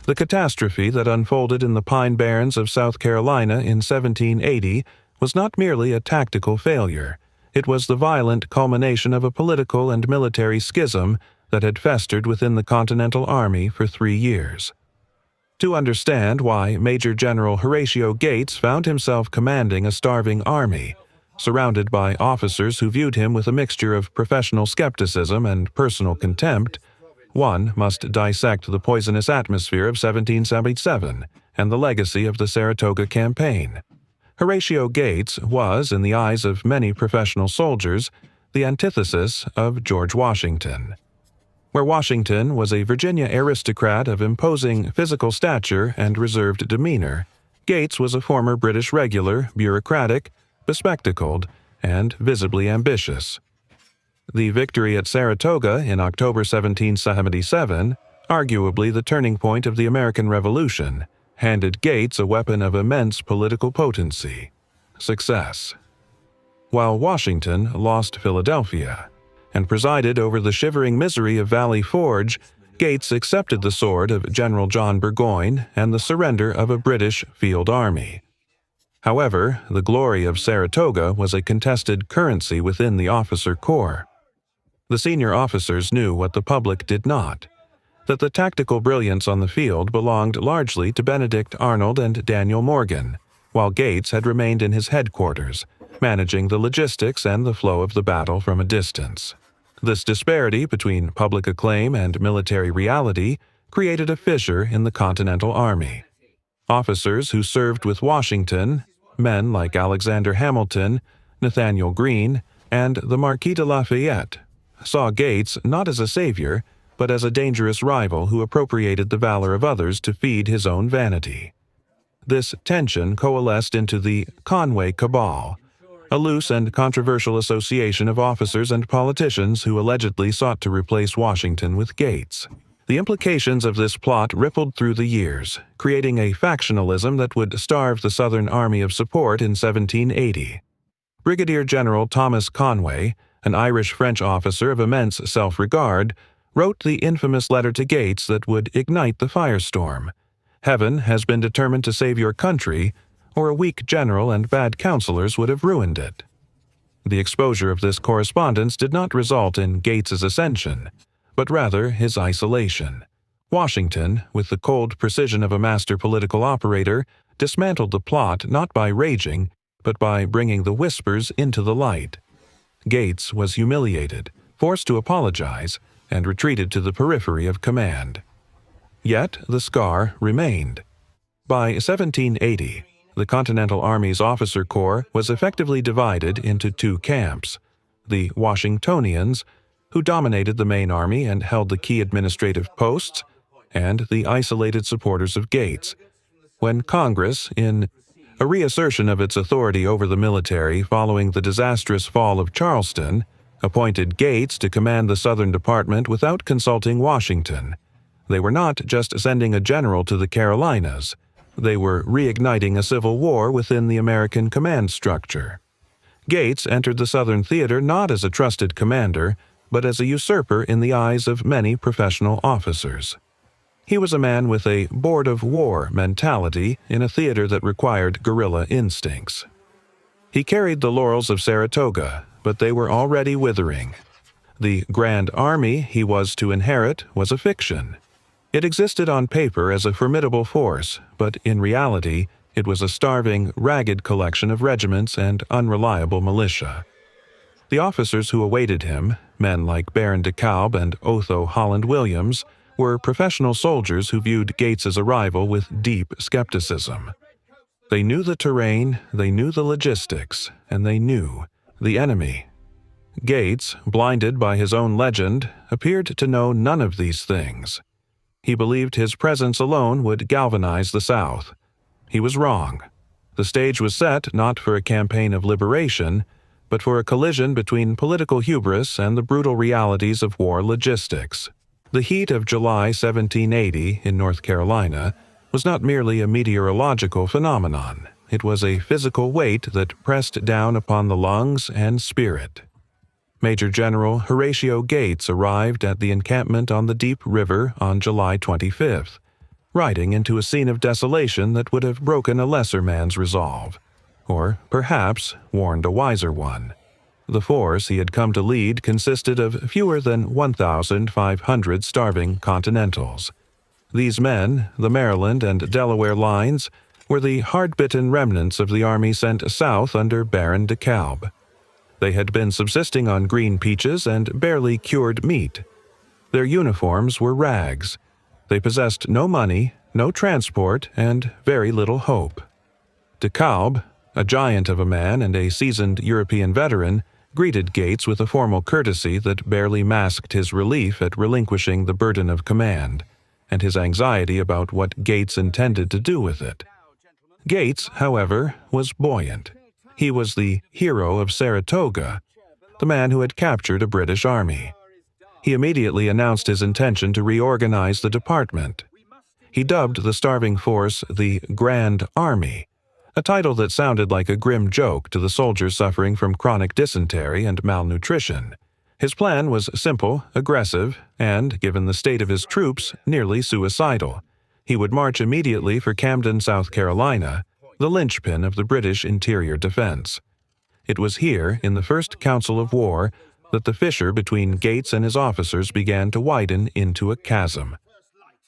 The catastrophe that unfolded in the Pine Barrens of South Carolina in 1780 was not merely a tactical failure. It was the violent culmination of a political and military schism that had festered within the Continental Army for 3 years. To understand why Major General Horatio Gates found himself commanding a starving army, surrounded by officers who viewed him with a mixture of professional skepticism and personal contempt, one must dissect the poisonous atmosphere of 1777 and the legacy of the Saratoga campaign. Horatio Gates was, in the eyes of many professional soldiers, the antithesis of George Washington. Where Washington was a Virginia aristocrat of imposing physical stature and reserved demeanor, Gates was a former British regular, bureaucratic, bespectacled, and visibly ambitious. The victory at Saratoga in October 1777, arguably the turning point of the American Revolution, handed Gates a weapon of immense political potency: success. While Washington lost Philadelphia and presided over the shivering misery of Valley Forge, Gates accepted the sword of General John Burgoyne and the surrender of a British field army. However, the glory of Saratoga was a contested currency within the officer corps. The senior officers knew what the public did not, that the tactical brilliance on the field belonged largely to Benedict Arnold and Daniel Morgan, while Gates had remained in his headquarters, managing the logistics and the flow of the battle from a distance. This disparity between public acclaim and military reality created a fissure in the Continental Army. Officers who served with Washington, men like Alexander Hamilton, Nathanael Greene, and the Marquis de Lafayette, saw Gates not as a savior, but as a dangerous rival who appropriated the valor of others to feed his own vanity. This tension coalesced into the Conway Cabal, a loose and controversial association of officers and politicians who allegedly sought to replace Washington with Gates. The implications of this plot rippled through the years, creating a factionalism that would starve the Southern Army of support in 1780. Brigadier General Thomas Conway, an Irish-French officer of immense self-regard, wrote the infamous letter to Gates that would ignite the firestorm. "Heaven has been determined to save your country, or a weak general and bad counselors would have ruined it." The exposure of this correspondence did not result in Gates's ascension, but rather his isolation. Washington, with the cold precision of a master political operator, dismantled the plot not by raging, but by bringing the whispers into the light. Gates was humiliated, forced to apologize, and retreated to the periphery of command. Yet the scar remained. By 1780, the Continental Army's officer corps was effectively divided into 2 camps: the Washingtonians, who dominated the main army and held the key administrative posts, and the isolated supporters of Gates. When Congress, in a reassertion of its authority over the military following the disastrous fall of Charleston, appointed Gates to command the Southern Department without consulting Washington, they were not just sending a general to the Carolinas, they were reigniting a civil war within the American command structure. Gates entered the Southern theater not as a trusted commander, but as a usurper in the eyes of many professional officers. He was a man with a board of war mentality in a theater that required guerrilla instincts. He carried the laurels of Saratoga, but they were already withering. The Grand Army he was to inherit was a fiction. It existed on paper as a formidable force, but in reality, it was a starving, ragged collection of regiments and unreliable militia. The officers who awaited him, men like Baron de Kalb and Otho Holland Williams, were professional soldiers who viewed Gates's arrival with deep skepticism. They knew the terrain, they knew the logistics, and they knew the enemy. Gates, blinded by his own legend, appeared to know none of these things. He believed his presence alone would galvanize the South. He was wrong. The stage was set not for a campaign of liberation, but for a collision between political hubris and the brutal realities of war logistics. The heat of July 1780 in North Carolina was not merely a meteorological phenomenon. It was a physical weight that pressed down upon the lungs and spirit. Major General Horatio Gates arrived at the encampment on the Deep River on July 25th. riding into a scene of desolation that would have broken a lesser man's resolve, or perhaps warned a wiser one. The force he had come to lead consisted of fewer than 1,500 starving Continentals. These men, the Maryland and Delaware lines, were the hard-bitten remnants of the army sent south under Baron de Kalb. They had been subsisting on green peaches and barely cured meat. Their uniforms were rags. They possessed no money, no transport, and very little hope. De Kalb, a giant of a man and a seasoned European veteran, greeted Gates with a formal courtesy that barely masked his relief at relinquishing the burden of command, and his anxiety about what Gates intended to do with it. Gates, however, was buoyant. He was the hero of Saratoga, the man who had captured a British army. He immediately announced his intention to reorganize the department. He dubbed the starving force the Grand Army, a title that sounded like a grim joke to the soldiers suffering from chronic dysentery and malnutrition. His plan was simple, aggressive, and, given the state of his troops, nearly suicidal. He would march immediately for Camden, South Carolina, the linchpin of the British interior defense. It was here, in the first council of war, that the fissure between Gates and his officers began to widen into a chasm.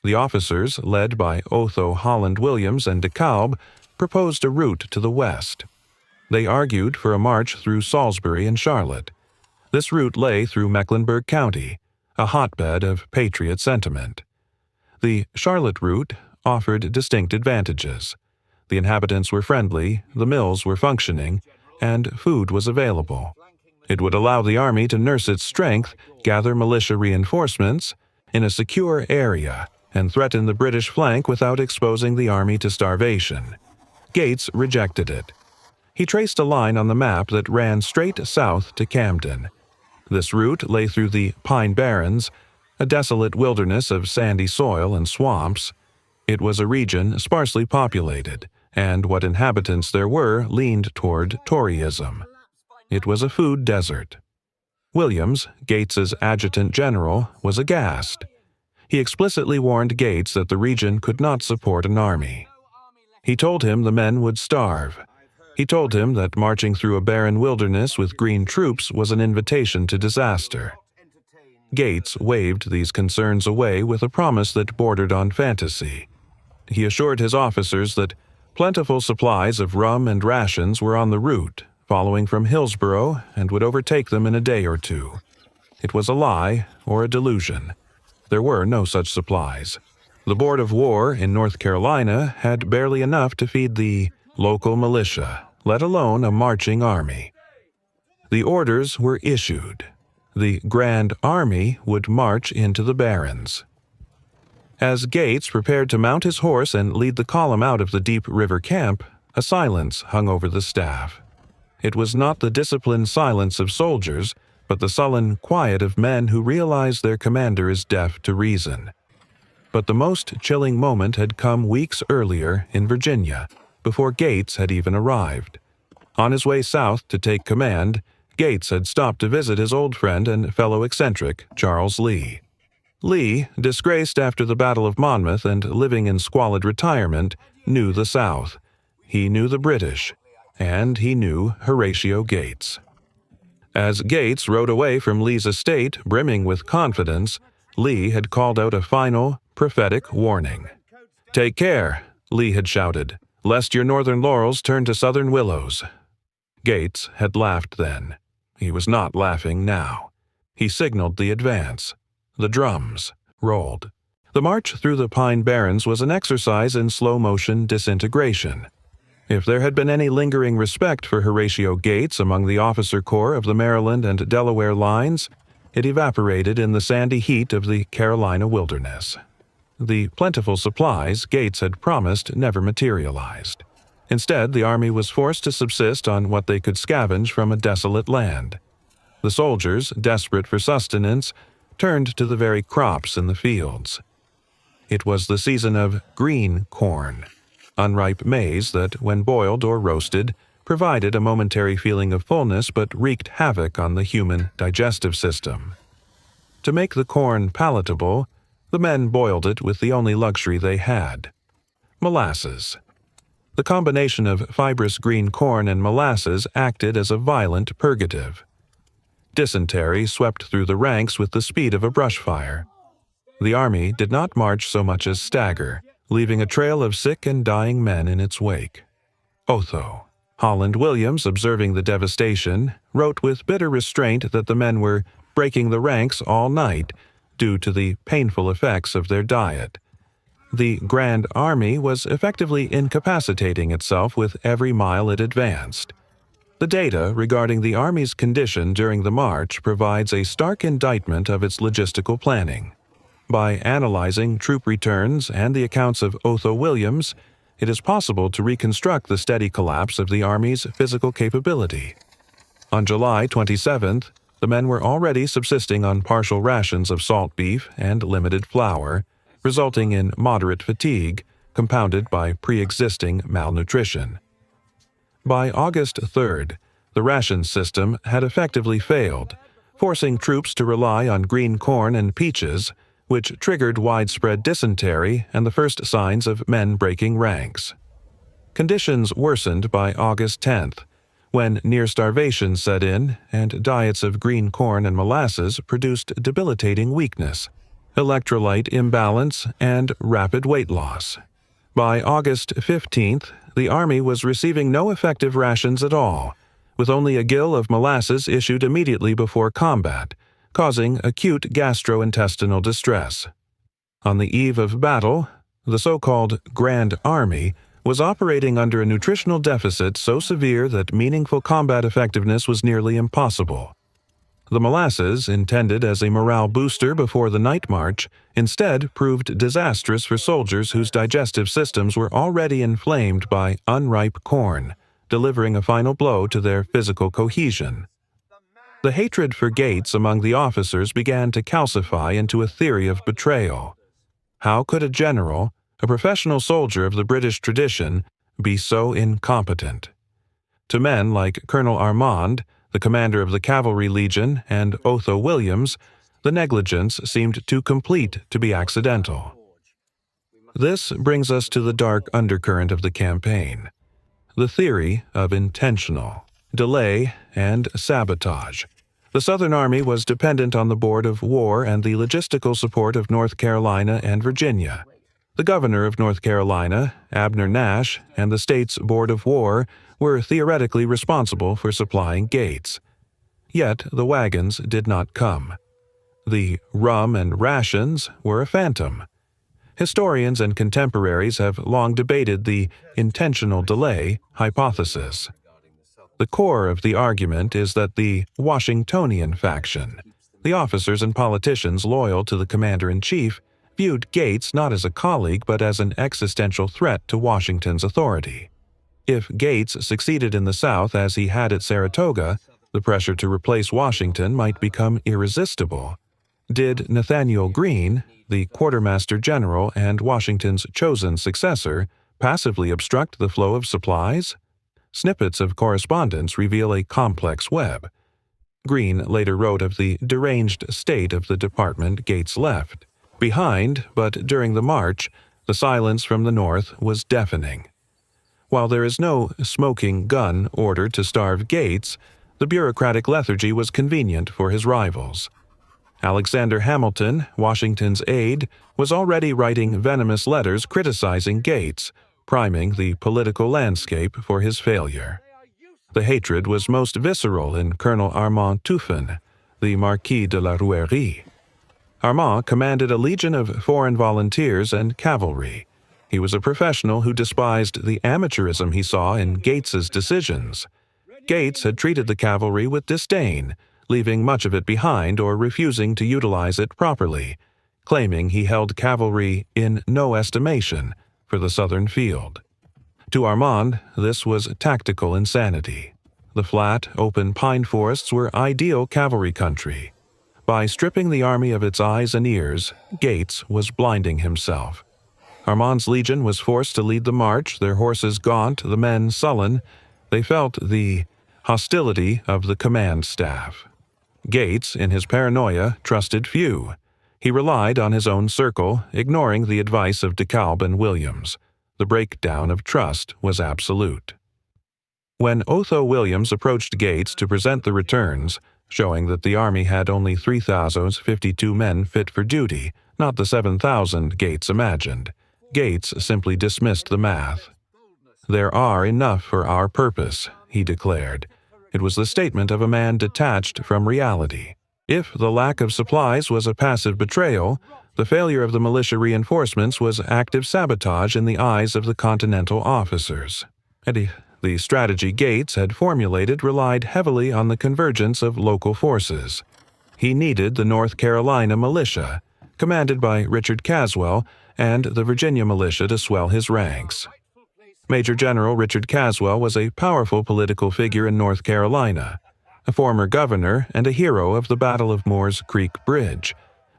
The officers, led by Otho Holland Williams and de Kalb, proposed a route to the west. They argued for a march through Salisbury and Charlotte. This route lay through Mecklenburg County, a hotbed of patriot sentiment. The Charlotte route offered distinct advantages. The inhabitants were friendly, the mills were functioning, and food was available. It would allow the army to nurse its strength, gather militia reinforcements in a secure area, and threaten the British flank without exposing the army to starvation. Gates rejected it. He traced a line on the map that ran straight south to Camden. This route lay through the Pine Barrens, a desolate wilderness of sandy soil and swamps. It was a region sparsely populated, and what inhabitants there were leaned toward Toryism. It was a food desert. Williams, Gates's adjutant general, was aghast. He explicitly warned Gates that the region could not support an army. He told him the men would starve. He told him that marching through a barren wilderness with green troops was an invitation to disaster. Gates waved these concerns away with a promise that bordered on fantasy. He assured his officers that plentiful supplies of rum and rations were on the route, following from Hillsborough, and would overtake them in a day or two. It was a lie or a delusion. There were no such supplies. The Board of War in North Carolina had barely enough to feed the local militia, let alone a marching army. The orders were issued. The Grand Army would march into the Barrens. As Gates prepared to mount his horse and lead the column out of the deep river camp, a silence hung over the staff. It was not the disciplined silence of soldiers, but the sullen quiet of men who realize their commander is deaf to reason. But the most chilling moment had come weeks earlier in Virginia, before Gates had even arrived. On his way south to take command, Gates had stopped to visit his old friend and fellow eccentric, Charles Lee. Lee, disgraced after the Battle of Monmouth and living in squalid retirement, knew the South. He knew the British, and he knew Horatio Gates. As Gates rode away from Lee's estate, brimming with confidence, Lee had called out a final, prophetic warning. "Take care," Lee had shouted, "lest your northern laurels turn to southern willows." Gates had laughed then. He was not laughing now. He signaled the advance. The drums rolled. The march through the Pine Barrens was an exercise in slow-motion disintegration. If there had been any lingering respect for Horatio Gates among the officer corps of the Maryland and Delaware lines, it evaporated in the sandy heat of the Carolina wilderness. The plentiful supplies Gates had promised never materialized. Instead, the army was forced to subsist on what they could scavenge from a desolate land. The soldiers, desperate for sustenance, turned to the very crops in the fields. It was the season of green corn, unripe maize that, when boiled or roasted, provided a momentary feeling of fullness but wreaked havoc on the human digestive system. To make the corn palatable, The men boiled it with the only luxury they had: molasses. The combination of fibrous green corn and molasses acted as a violent purgative. Dysentery swept through the ranks with the speed of a brush fire. The army did not march so much as stagger, leaving a trail of sick and dying men in its wake. Otho. Holland Williams, observing the devastation, wrote with bitter restraint that the men were breaking the ranks all night due to the painful effects of their diet. The Grand Army was effectively incapacitating itself with every mile it advanced. The data regarding the Army's condition during the march provides a stark indictment of its logistical planning. By analyzing troop returns and the accounts of Otho Williams, it is possible to reconstruct the steady collapse of the Army's physical capability. On July 27th, the men were already subsisting on partial rations of salt beef and limited flour, resulting in moderate fatigue, compounded by pre-existing malnutrition. By August 3rd, the ration system had effectively failed, forcing troops to rely on green corn and peaches, which triggered widespread dysentery and the first signs of men breaking ranks. Conditions worsened by August 10th, when near starvation set in and diets of green corn and molasses produced debilitating weakness, electrolyte imbalance, and rapid weight loss. By August 15th, the Army was receiving no effective rations at all, with only a gill of molasses issued immediately before combat, causing acute gastrointestinal distress. On the eve of battle, the so-called Grand Army was operating under a nutritional deficit so severe that meaningful combat effectiveness was nearly impossible. The molasses, intended as a morale booster before the night march, instead proved disastrous for soldiers whose digestive systems were already inflamed by unripe corn, delivering a final blow to their physical cohesion. The hatred for Gates among the officers began to calcify into a theory of betrayal. How could a general, a professional soldier of the British tradition, be so incompetent? To men like Colonel Armand, the commander of the Cavalry Legion, and Otho Williams, the negligence seemed too complete to be accidental. This brings us to the dark undercurrent of the campaign: the theory of intentional delay and sabotage. The Southern Army was dependent on the Board of War and the logistical support of North Carolina and Virginia. The governor of North Carolina, Abner Nash, and the state's Board of War were theoretically responsible for supplying Gates. Yet the wagons did not come. The rum and rations were a phantom. Historians and contemporaries have long debated the intentional delay hypothesis. The core of the argument is that the Washingtonian faction, the officers and politicians loyal to the commander-in-chief, viewed Gates not as a colleague but as an existential threat to Washington's authority. If Gates succeeded in the South as he had at Saratoga, the pressure to replace Washington might become irresistible. Did Nathaniel Greene, the quartermaster general and Washington's chosen successor, passively obstruct the flow of supplies? Snippets of correspondence reveal a complex web. Greene later wrote of the deranged state of the department Gates left behind, but during the march, the silence from the north was deafening. While there is no smoking gun ordered to starve Gates, the bureaucratic lethargy was convenient for his rivals. Alexander Hamilton, Washington's aide, was already writing venomous letters criticizing Gates, priming the political landscape for his failure. The hatred was most visceral in Colonel Armand Touffin, the Marquis de la Rouerie. Armand commanded a legion of foreign volunteers and cavalry. He was a professional who despised the amateurism he saw in Gates's decisions. Gates had treated the cavalry with disdain, leaving much of it behind or refusing to utilize it properly, claiming he held cavalry in no estimation for the southern field. To Armand, this was tactical insanity. The flat, open pine forests were ideal cavalry country. By stripping the army of its eyes and ears, Gates was blinding himself. Armand's legion was forced to lead the march, their horses gaunt, the men sullen. They felt the hostility of the command staff. Gates, in his paranoia, trusted few. He relied on his own circle, ignoring the advice of de Kalb and Williams. The breakdown of trust was absolute. When Otho Williams approached Gates to present the returns, showing that the army had only 3,052 men fit for duty, not the 7,000 Gates imagined, Gates simply dismissed the math. "There are enough for our purpose," he declared. It was the statement of a man detached from reality. If the lack of supplies was a passive betrayal, the failure of the militia reinforcements was active sabotage in the eyes of the Continental officers. The strategy Gates had formulated relied heavily on the convergence of local forces. He needed the North Carolina militia, commanded by Richard Caswell, and the Virginia militia to swell his ranks. Major General Richard Caswell was a powerful political figure in North Carolina, a former governor and a hero of the Battle of Moores Creek Bridge.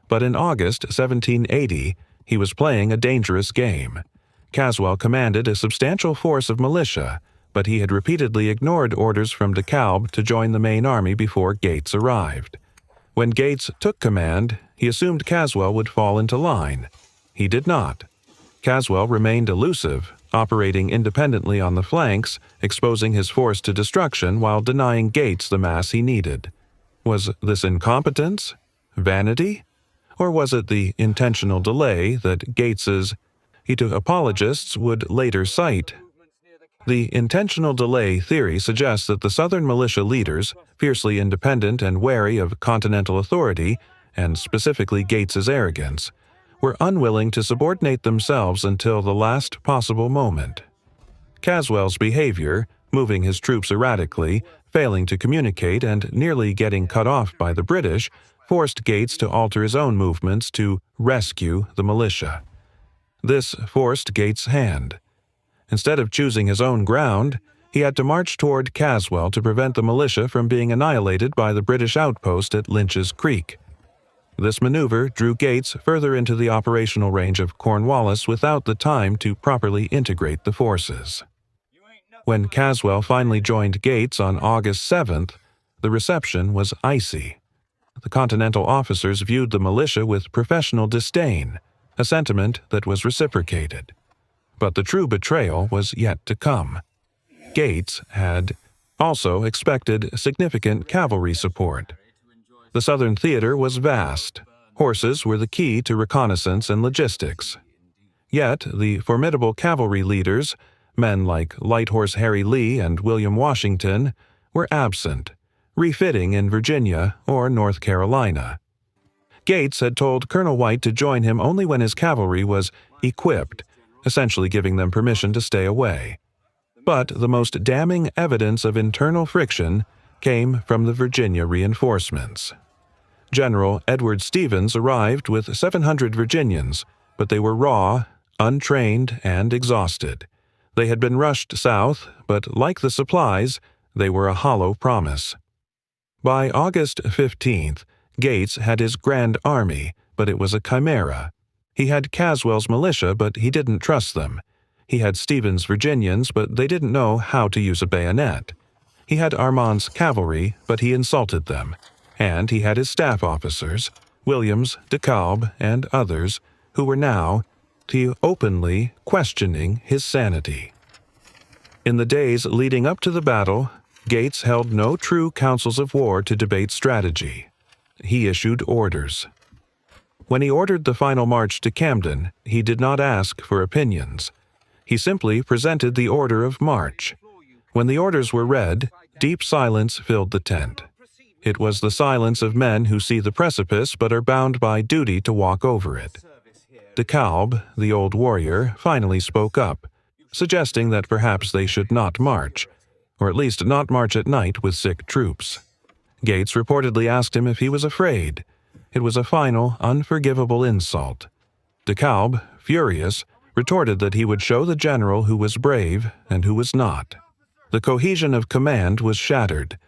But in August 1780, he was playing a dangerous game. Caswell commanded a substantial force of militia, but he had repeatedly ignored orders from de Kalb to join the main army before Gates arrived. When Gates took command, he assumed Caswell would fall into line. He did not. Caswell remained elusive, operating independently on the flanks, exposing his force to destruction while denying Gates the mass he needed. Was this incompetence? Vanity? Or was it the intentional delay that Gates's apologists would later cite? The intentional delay theory suggests that the Southern militia leaders, fiercely independent and wary of Continental authority, and specifically Gates's arrogance, were unwilling to subordinate themselves until the last possible moment. Caswell's behavior, moving his troops erratically, failing to communicate, and nearly getting cut off by the British, forced Gates to alter his own movements to rescue the militia. This forced Gates' hand. Instead of choosing his own ground, he had to march toward Caswell to prevent the militia from being annihilated by the British outpost at Lynch's Creek. This maneuver drew Gates further into the operational range of Cornwallis without the time to properly integrate the forces. When Caswell finally joined Gates on August 7th, the reception was icy. The Continental officers viewed the militia with professional disdain, a sentiment that was reciprocated. But the true betrayal was yet to come. Gates had also expected significant cavalry support. The Southern theater was vast. Horses were the key to reconnaissance and logistics. Yet the formidable cavalry leaders, men like Light Horse Harry Lee and William Washington, were absent, refitting in Virginia or North Carolina. Gates had told Colonel White to join him only when his cavalry was equipped, essentially giving them permission to stay away. But the most damning evidence of internal friction came from the Virginia reinforcements. General Edward Stevens arrived with 700 Virginians, but they were raw, untrained, and exhausted. They had been rushed south, but like the supplies, they were a hollow promise. By August 15th, Gates had his Grand Army, but it was a chimera. He had Caswell's militia, but he didn't trust them. He had Stevens' Virginians, but they didn't know how to use a bayonet. He had Armand's cavalry, but he insulted them. And he had his staff officers, Williams, de Kalb, and others, who were now openly questioning his sanity. In the days leading up to the battle, Gates held no true councils of war to debate strategy. He issued orders. When he ordered the final march to Camden, he did not ask for opinions. He simply presented the order of march. When the orders were read, deep silence filled the tent. It was the silence of men who see the precipice but are bound by duty to walk over it. De Kalb, the old warrior, finally spoke up, suggesting that perhaps they should not march, or at least not march at night with sick troops. Gates reportedly asked him if he was afraid. It was a final, unforgivable insult. De Kalb, furious, retorted that he would show the general who was brave and who was not. The cohesion of command was shattered.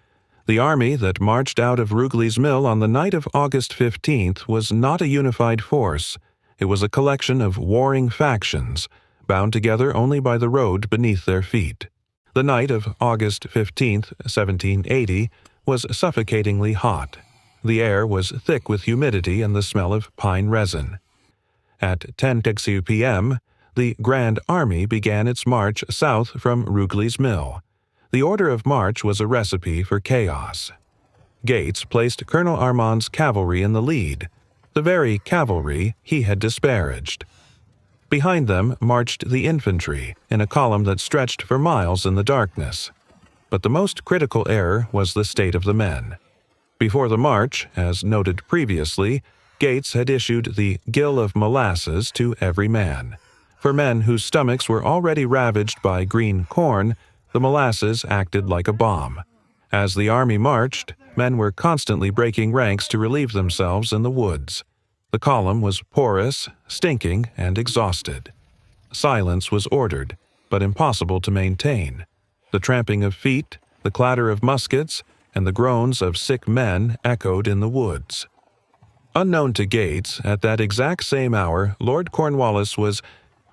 The army that marched out of Rugeley's Mill on the night of August 15th was not a unified force. It was a collection of warring factions, bound together only by the road beneath their feet. The night of August 15th, 1780, was suffocatingly hot. The air was thick with humidity and the smell of pine resin. At 10:00 p.m., the Grand Army began its march south from Rugeley's Mill. The order of march was a recipe for chaos. Gates placed Colonel Armand's cavalry in the lead, the very cavalry he had disparaged. Behind them marched the infantry in a column that stretched for miles in the darkness. But the most critical error was the state of the men. Before the march, as noted previously, Gates had issued the gill of molasses to every man. For men whose stomachs were already ravaged by green corn, the molasses acted like a bomb. As the army marched, men were constantly breaking ranks to relieve themselves in the woods. The column was porous, stinking, and exhausted. Silence was ordered, but impossible to maintain. The tramping of feet, the clatter of muskets, and the groans of sick men echoed in the woods. Unknown to Gates, at that exact same hour, Lord Cornwallis was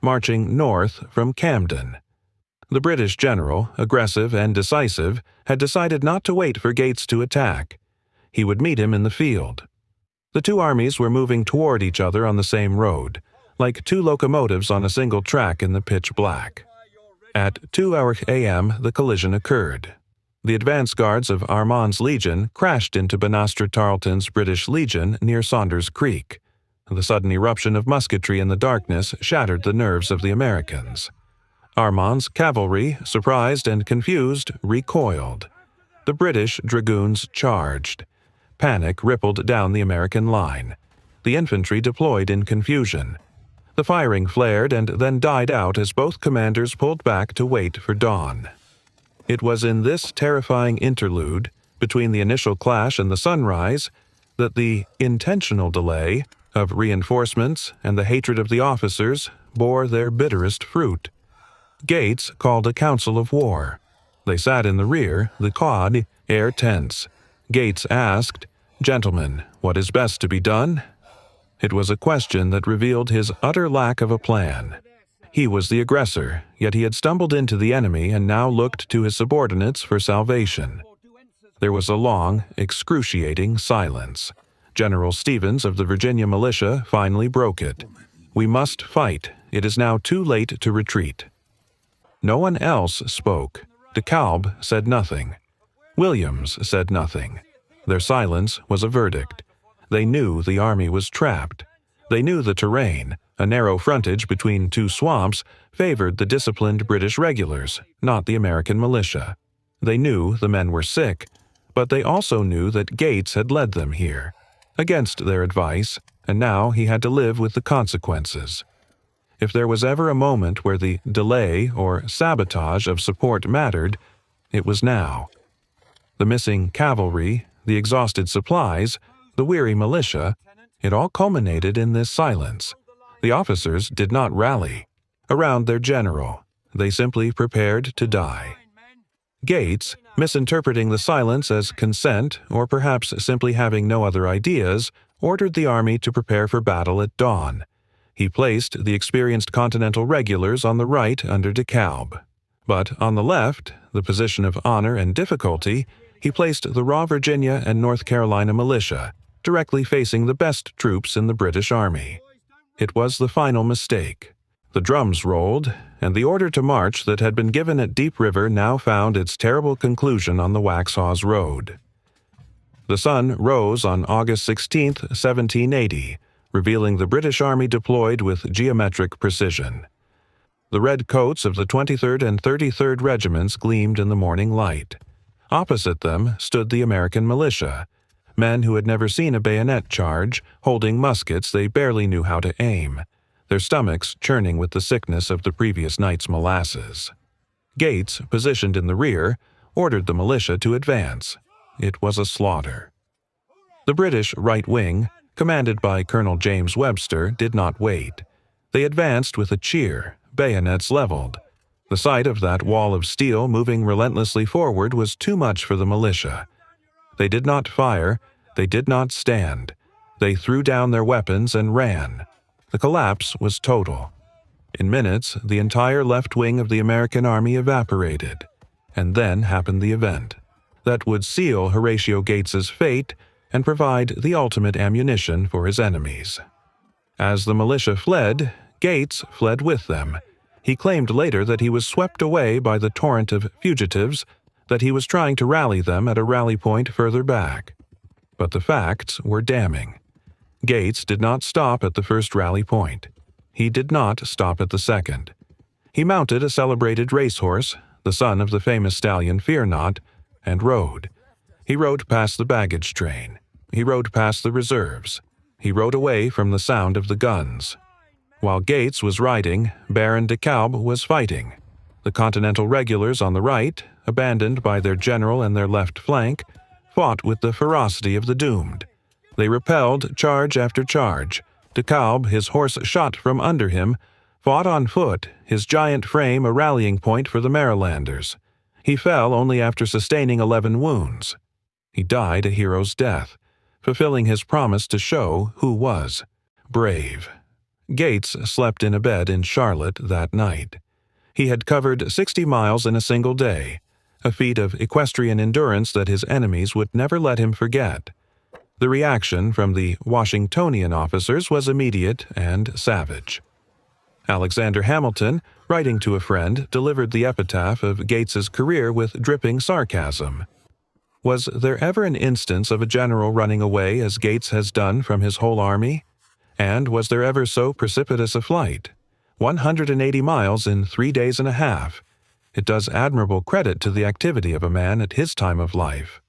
marching north from Camden. The British general, aggressive and decisive, had decided not to wait for Gates to attack. He would meet him in the field. The two armies were moving toward each other on the same road, like two locomotives on a single track in the pitch black. At 2 a.m., the collision occurred. The advance guards of Armand's Legion crashed into Banastre Tarleton's British Legion near Saunders Creek. The sudden eruption of musketry in the darkness shattered the nerves of the Americans. Armand's cavalry, surprised and confused, recoiled. The British dragoons charged. Panic rippled down the American line. The infantry deployed in confusion. The firing flared and then died out as both commanders pulled back to wait for dawn. It was in this terrifying interlude, between the initial clash and the sunrise, that the intentional delay of reinforcements and the hatred of the officers bore their bitterest fruit. Gates called a council of war. They sat in the rear, the quad, air tense. Gates asked, "Gentlemen, what is best to be done?" It was a question that revealed his utter lack of a plan. He was the aggressor, yet he had stumbled into the enemy and now looked to his subordinates for salvation. There was a long, excruciating silence. General Stevens of the Virginia militia finally broke it. "We must fight. It is now too late to retreat." No one else spoke. De Kalb said nothing. Williams said nothing. Their silence was a verdict. They knew the army was trapped. They knew the terrain, a narrow frontage between two swamps, favored the disciplined British regulars, not the American militia. They knew the men were sick, but they also knew that Gates had led them here, against their advice, and now he had to live with the consequences. If there was ever a moment where the delay or sabotage of support mattered, it was now. The missing cavalry, the exhausted supplies, the weary militia, it all culminated in this silence. The officers did not rally around their general. They simply prepared to die. Gates, misinterpreting the silence as consent or perhaps simply having no other ideas, ordered the army to prepare for battle at dawn. He placed the experienced Continental regulars on the right under de Kalb. But on the left, the position of honor and difficulty, he placed the raw Virginia and North Carolina militia, directly facing the best troops in the British Army. It was the final mistake. The drums rolled, and the order to march that had been given at Deep River now found its terrible conclusion on the Waxhaws Road. The sun rose on August 16, 1780, revealing the British Army deployed with geometric precision. The red coats of the 23rd and 33rd Regiments gleamed in the morning light. Opposite them stood the American militia, men who had never seen a bayonet charge, holding muskets they barely knew how to aim, their stomachs churning with the sickness of the previous night's molasses. Gates, positioned in the rear, ordered the militia to advance. It was a slaughter. The British right wing, commanded by Colonel James Webster, did not wait. They advanced with a cheer, bayonets leveled. The sight of that wall of steel moving relentlessly forward was too much for the militia. They did not fire, they did not stand. They threw down their weapons and ran. The collapse was total. In minutes, the entire left wing of the American army evaporated. And then happened the event that would seal Horatio Gates's fate and provide the ultimate ammunition for his enemies. As the militia fled, Gates fled with them. He claimed later that he was swept away by the torrent of fugitives, that he was trying to rally them at a rally point further back. But the facts were damning. Gates did not stop at the first rally point. He did not stop at the second. He mounted a celebrated racehorse, the son of the famous stallion Fear Not, and rode. He rode past the baggage train. He rode past the reserves. He rode away from the sound of the guns. While Gates was riding, Baron de Kalb was fighting. The Continental regulars on the right, abandoned by their general and their left flank, fought with the ferocity of the doomed. They repelled charge after charge. De Kalb, his horse shot from under him, fought on foot, his giant frame a rallying point for the Marylanders. He fell only after sustaining 11 wounds. He died a hero's death, fulfilling his promise to show who was brave. Gates slept in a bed in Charlotte that night. He had covered 60 miles in a single day, a feat of equestrian endurance that his enemies would never let him forget. The reaction from the Washingtonian officers was immediate and savage. Alexander Hamilton, writing to a friend, delivered the epitaph of Gates's career with dripping sarcasm. Was there ever an instance of a general running away as Gates has done from his whole army? And was there ever so precipitous a flight? 180 miles in 3 days and a half. It does admirable credit to the activity of a man at his time of life.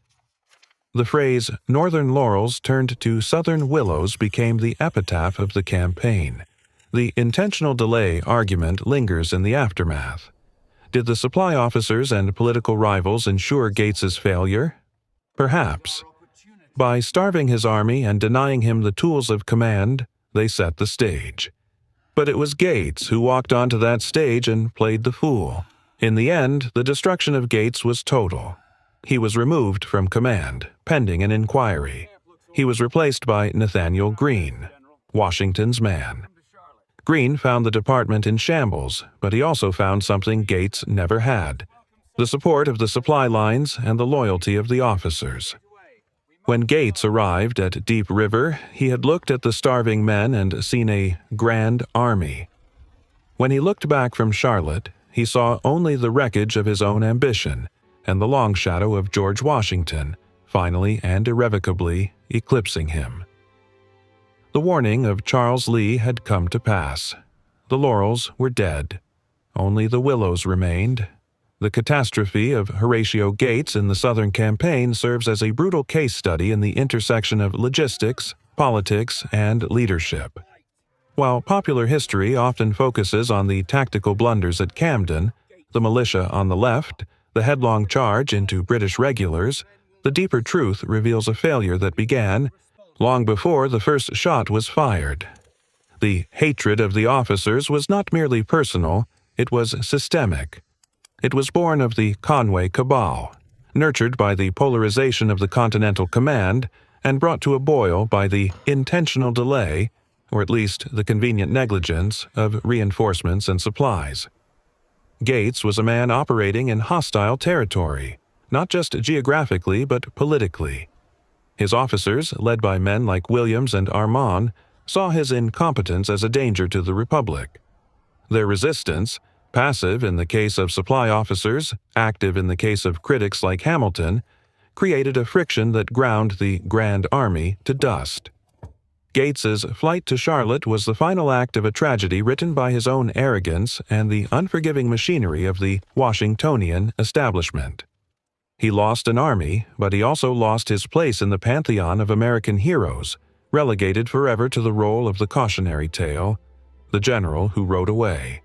The phrase, "Northern laurels turned to Southern willows," became the epitaph of the campaign. The intentional delay argument lingers in the aftermath. Did the supply officers and political rivals ensure Gates's failure? Perhaps. By starving his army and denying him the tools of command, they set the stage. But it was Gates who walked onto that stage and played the fool. In the end, the destruction of Gates was total. He was removed from command, pending an inquiry. He was replaced by Nathaniel Greene, Washington's man. Greene found the department in shambles, but he also found something Gates never had: the support of the supply lines and the loyalty of the officers. When Gates arrived at Deep River, he had looked at the starving men and seen a grand army. When he looked back from Charlotte, he saw only the wreckage of his own ambition and the long shadow of George Washington, finally and irrevocably eclipsing him. The warning of Charles Lee had come to pass. The laurels were dead. Only the willows remained. The catastrophe of Horatio Gates in the Southern campaign serves as a brutal case study in the intersection of logistics, politics, and leadership. While popular history often focuses on the tactical blunders at Camden, the militia on the left, the headlong charge into British regulars, the deeper truth reveals a failure that began long before the first shot was fired. The hatred of the officers was not merely personal, it was systemic. It was born of the Conway Cabal, nurtured by the polarization of the Continental Command, and brought to a boil by the intentional delay, or at least the convenient negligence, of reinforcements and supplies. Gates was a man operating in hostile territory, not just geographically but politically. His officers, led by men like Williams and Armand, saw his incompetence as a danger to the Republic. Their resistance, passive in the case of supply officers, active in the case of critics like Hamilton, created a friction that ground the Grand Army to dust. Gates's flight to Charlotte was the final act of a tragedy written by his own arrogance and the unforgiving machinery of the Washingtonian establishment. He lost an army, but he also lost his place in the pantheon of American heroes, relegated forever to the role of the cautionary tale, the general who rode away.